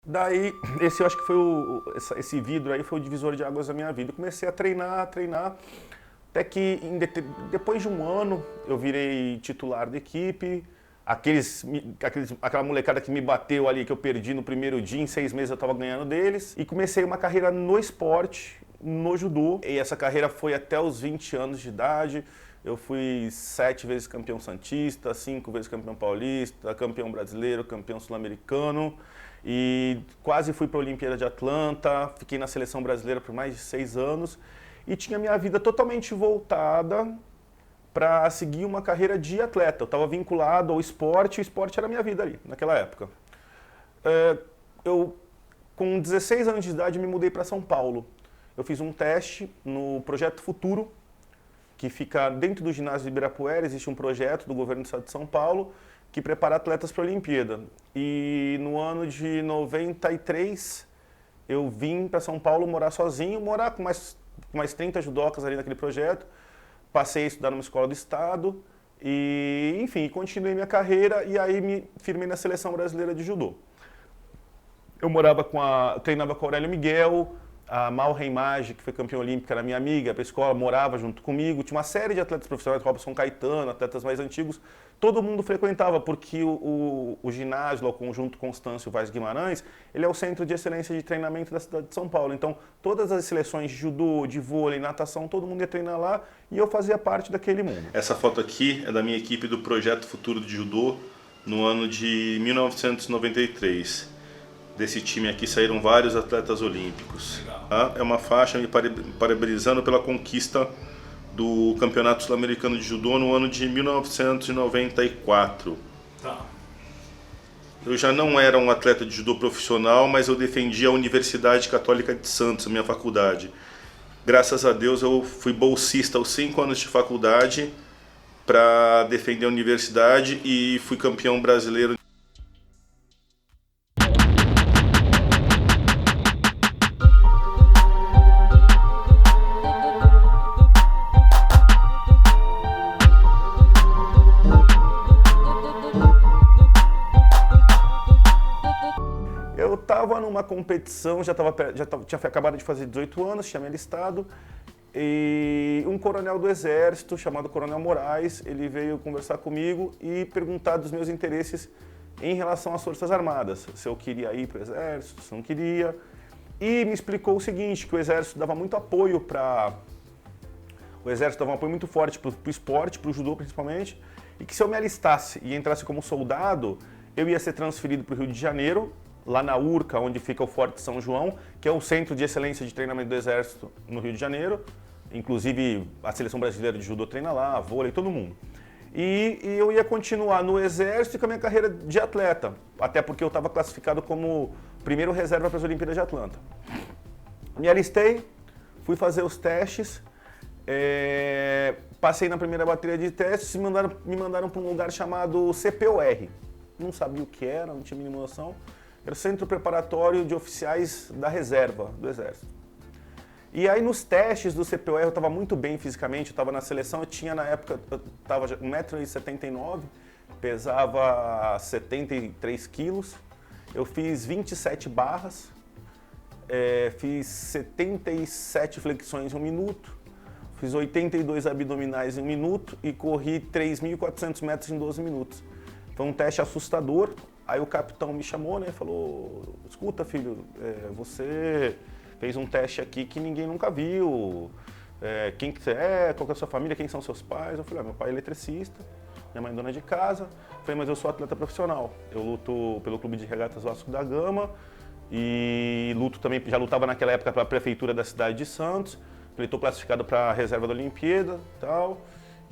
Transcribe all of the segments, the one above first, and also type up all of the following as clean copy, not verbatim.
Daí, esse eu acho que foi esse vidro aí foi o divisor de águas da minha vida. Eu comecei a treinar, até que depois de um ano eu virei titular da equipe. Aquela molecada que me bateu ali, que eu perdi no primeiro dia, em 6 meses eu estava ganhando deles. E comecei uma carreira no esporte, no judô. E essa carreira foi até os 20 anos de idade. Eu fui 7 vezes campeão santista, 5 vezes campeão paulista, campeão brasileiro, campeão sul-americano. E quase fui para a Olimpíada de Atlanta, fiquei na seleção brasileira por mais de 6 anos. E tinha minha vida totalmente voltada para seguir uma carreira de atleta. Eu estava vinculado ao esporte, e o esporte era a minha vida ali, naquela época. Eu, com 16 anos de idade, me mudei para São Paulo. Eu fiz um teste no Projeto Futuro, que fica dentro do ginásio de Ibirapuera. Existe um projeto do governo do estado de São Paulo que prepara atletas para a Olimpíada. E no ano de 93, eu vim para São Paulo morar sozinho, morar com mais 30 judocas ali naquele projeto. Passei a estudar numa escola do estado e, enfim, continuei minha carreira e aí me firmei na seleção brasileira de judô. Eu treinava com a Aurélio Miguel, a Mal Reimage, que foi campeã olímpica, era minha amiga, para a escola, morava junto comigo. Tinha uma série de atletas profissionais, Robson Caetano, atletas mais antigos. Todo mundo frequentava, porque o ginásio, o Conjunto Constâncio Vaz Guimarães, ele é o centro de excelência de treinamento da cidade de São Paulo. Então, todas as seleções de judô, de vôlei, natação, todo mundo ia treinar lá e eu fazia parte daquele mundo. Essa foto aqui é da minha equipe do Projeto Futuro de Judô no ano de 1993. Desse time aqui saíram vários atletas olímpicos. Tá? É uma faixa me parabenizando pela conquista do Campeonato Sul-Americano de Judô no ano de 1994. Tá. Eu já não era um atleta de judô profissional, mas eu defendia a Universidade Católica de Santos, a minha faculdade. Graças a Deus eu fui bolsista aos 5 anos de faculdade para defender a universidade e fui campeão brasileiro. Eu estava numa competição, tinha acabado de fazer 18 anos, tinha me alistado, e um coronel do Exército, chamado Coronel Moraes, ele veio conversar comigo e perguntar dos meus interesses em relação às Forças Armadas, se eu queria ir para o Exército, se não queria, e me explicou o seguinte, que o Exército dava muito apoio muito forte para o esporte, para o judô principalmente, e que se eu me alistasse e entrasse como soldado, eu ia ser transferido para o Rio de Janeiro, lá na Urca, onde fica o Forte São João, que é o centro de excelência de treinamento do Exército no Rio de Janeiro. Inclusive, a seleção brasileira de judô treina lá, vôlei, todo mundo. E eu ia continuar no Exército com a minha carreira de atleta, até porque eu estava classificado como primeiro reserva para as Olimpíadas de Atlanta. Me alistei, fui fazer os testes, passei na primeira bateria de testes e me mandaram para um lugar chamado CPOR. Não sabia o que era, não tinha a mínima noção. Era o Centro Preparatório de Oficiais da Reserva do Exército. E aí nos testes do CPOR eu estava muito bem fisicamente, eu estava na seleção, eu tinha na época, eu estava 1,79 m, pesava 73 quilos, eu fiz 27 barras, fiz 77 flexões em 1 minuto, fiz 82 abdominais em 1 minuto e corri 3.400 metros em 12 minutos. Foi um teste assustador. Aí o capitão me chamou, né, falou, escuta filho, você fez um teste aqui que ninguém nunca viu, quem que você é, qual que é a sua família, quem são seus pais? Eu falei, meu pai é eletricista, minha mãe é dona de casa. Eu falei, mas eu sou atleta profissional, eu luto pelo Clube de Regatas Vasco da Gama e luto também, já lutava naquela época para a prefeitura da cidade de Santos, falei, estou classificado para a reserva da Olimpíada e tal.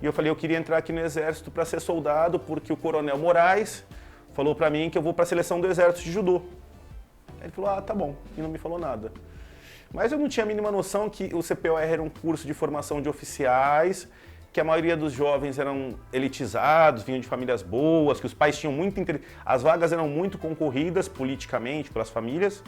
E eu falei, eu queria entrar aqui no Exército para ser soldado, porque o Coronel Moraes falou pra mim que eu vou pra seleção do Exército de Judô. Ele falou, ah, tá bom, e não me falou nada. Mas eu não tinha a mínima noção que o CPOR era um curso de formação de oficiais, que a maioria dos jovens eram elitizados, vinham de famílias boas, que os pais tinham muito interesse. As vagas eram muito concorridas politicamente pelas famílias.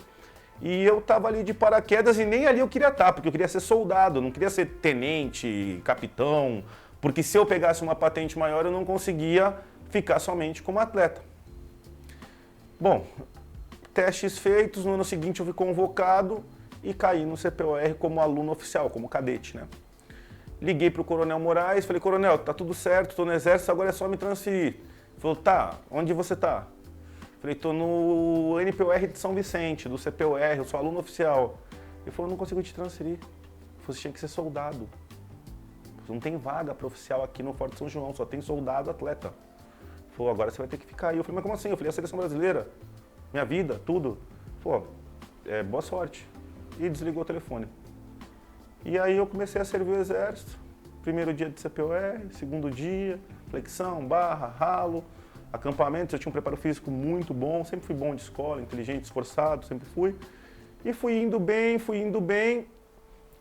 E eu tava ali de paraquedas e nem ali eu queria estar, porque eu queria ser soldado, não queria ser tenente, capitão, porque se eu pegasse uma patente maior eu não conseguia ficar somente como atleta. Bom, testes feitos, no ano seguinte eu fui convocado e caí no CPOR como aluno oficial, como cadete, né? Liguei pro Coronel Moraes, falei, Coronel, tá tudo certo, tô no exército, agora é só me transferir. Ele falou, tá, onde você tá? Falei, tô no NPOR de São Vicente, do CPOR, eu sou aluno oficial. Ele falou, não consigo te transferir, você tinha que ser soldado. Não tem vaga para oficial aqui no Forte São João, só tem soldado atleta. Ele falou, agora você vai ter que ficar aí. Eu falei, mas como assim? Eu falei, a seleção brasileira, minha vida, tudo. Ele falou, boa sorte. E desligou o telefone. E aí eu comecei a servir o exército. Primeiro dia de CPOR, segundo dia, flexão, barra, ralo, acampamento. Eu tinha um preparo físico muito bom, sempre fui bom de escola, inteligente, esforçado, sempre fui. E fui indo bem,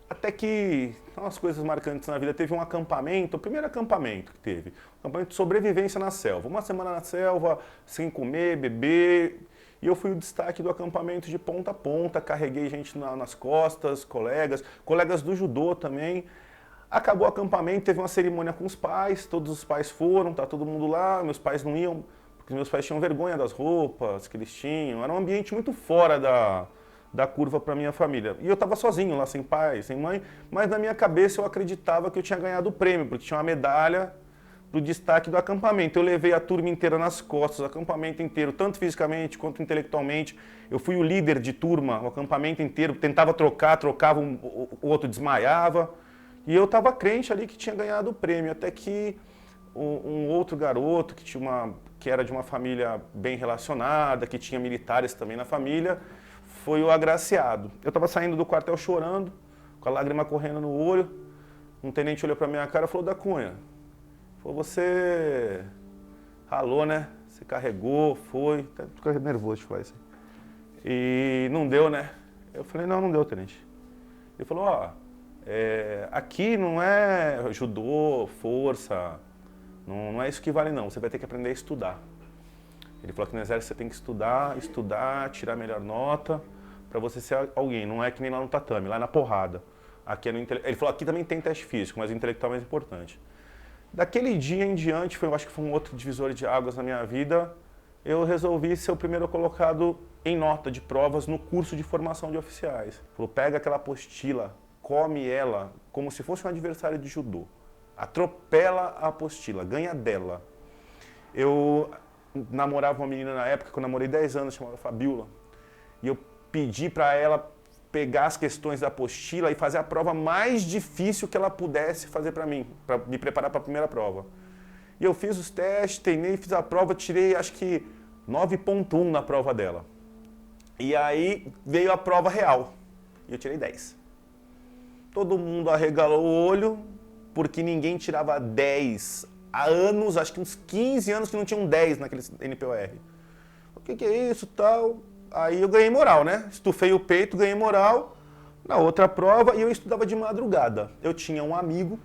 até que, umas coisas marcantes na vida, teve um acampamento, o primeiro acampamento que teve, um acampamento de sobrevivência na selva. Uma semana na selva, sem comer, beber, e eu fui o destaque do acampamento de ponta a ponta, carreguei gente nas costas, colegas do judô também. Acabou o acampamento, teve uma cerimônia com os pais, todos os pais foram, tá todo mundo lá, meus pais não iam, porque meus pais tinham vergonha das roupas que eles tinham, era um ambiente muito fora da curva para minha família. E eu estava sozinho lá, sem pai, sem mãe, mas na minha cabeça eu acreditava que eu tinha ganhado o prêmio, porque tinha uma medalha pro destaque do acampamento. Eu levei a turma inteira nas costas, o acampamento inteiro, tanto fisicamente quanto intelectualmente. Eu fui o líder de turma, o acampamento inteiro, tentava trocava, o outro desmaiava. E eu estava crente ali que tinha ganhado o prêmio, até que um outro garoto que era de uma família bem relacionada, que tinha militares também na família, foi o agraciado. Eu estava saindo do quartel chorando, com a lágrima correndo no olho. Um tenente olhou para minha cara e falou, da Cunha, você ralou, né? Você carregou, foi, fica nervoso de falar isso. E não deu, né? Eu falei, não deu, tenente. Ele falou, aqui não é judô, força, não é isso que vale não, você vai ter que aprender a estudar. Ele falou que no exército você tem que estudar, tirar a melhor nota, para você ser alguém, não é que nem lá no tatame, lá é na porrada. Aqui é no ele falou, aqui também tem teste físico, mas o intelectual é mais importante. Daquele dia em diante, eu acho que foi um outro divisor de águas na minha vida, eu resolvi ser o primeiro colocado em nota de provas no curso de formação de oficiais. Falou, pega aquela apostila, come ela como se fosse um adversário de judô. Atropela a apostila, ganha dela. Eu namorava uma menina na época, que eu namorei 10 anos, chamada Fabiola, e eu pedi para ela pegar as questões da apostila e fazer a prova mais difícil que ela pudesse fazer para mim, para me preparar para a primeira prova. E eu fiz os testes, treinei, fiz a prova, tirei acho que 9.1 na prova dela. E aí veio a prova real, e eu tirei 10. Todo mundo arregalou o olho, porque ninguém tirava 10 há anos, acho que uns 15 anos que não tinham 10 naquele NPOR. O que é isso, tal? Aí eu ganhei moral, né? Estufei o peito, ganhei moral na outra prova e eu estudava de madrugada. Eu tinha um amigo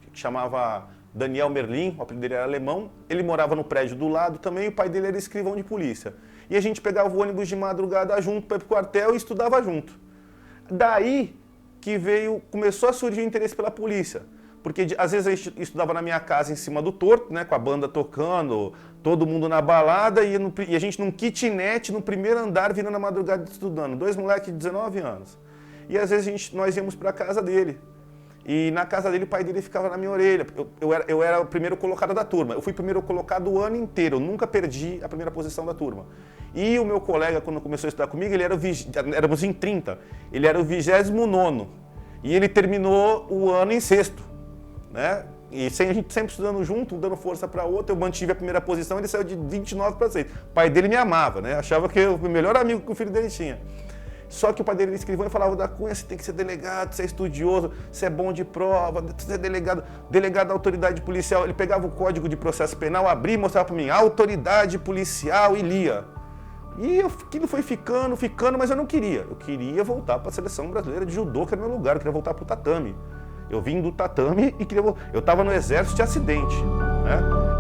que chamava Daniel Merlin, o apelido dele era alemão, ele morava no prédio do lado também, o pai dele era escrivão de polícia. E a gente pegava o ônibus de madrugada junto para ir pro quartel e estudava junto. Daí que começou a surgir o interesse pela polícia. Porque às vezes a gente estudava na minha casa em cima do torto, né, com a banda tocando, todo mundo na balada e a gente num kitnet no primeiro andar virando a madrugada estudando. 2 moleques de 19 anos. E às vezes nós íamos para a casa dele. E na casa dele o pai dele ficava na minha orelha. Eu era o primeiro colocado da turma. Eu fui primeiro colocado o ano inteiro. Eu nunca perdi a primeira posição da turma. E o meu colega, quando começou a estudar comigo, éramos em 30. Ele era o 29º. E ele terminou o ano em 6º. Né? E a gente sempre estudando junto, um dando força para outro, eu mantive a primeira posição e ele saiu de 29 para 6. O pai dele me amava, né? Achava que eu fui o melhor amigo que o filho dele tinha. Só que o pai dele era escrivão e falava, da Cunha, você tem que ser delegado, você é estudioso, você é bom de prova, você é delegado da autoridade policial. Ele pegava o código de processo penal, abria e mostrava para mim, autoridade policial, e lia. E aquilo foi ficando, mas eu não queria. Eu queria voltar para a seleção brasileira de judô, que era o meu lugar, eu queria voltar para o tatame. Eu vim do tatame e eu estava no exército de acidente, né?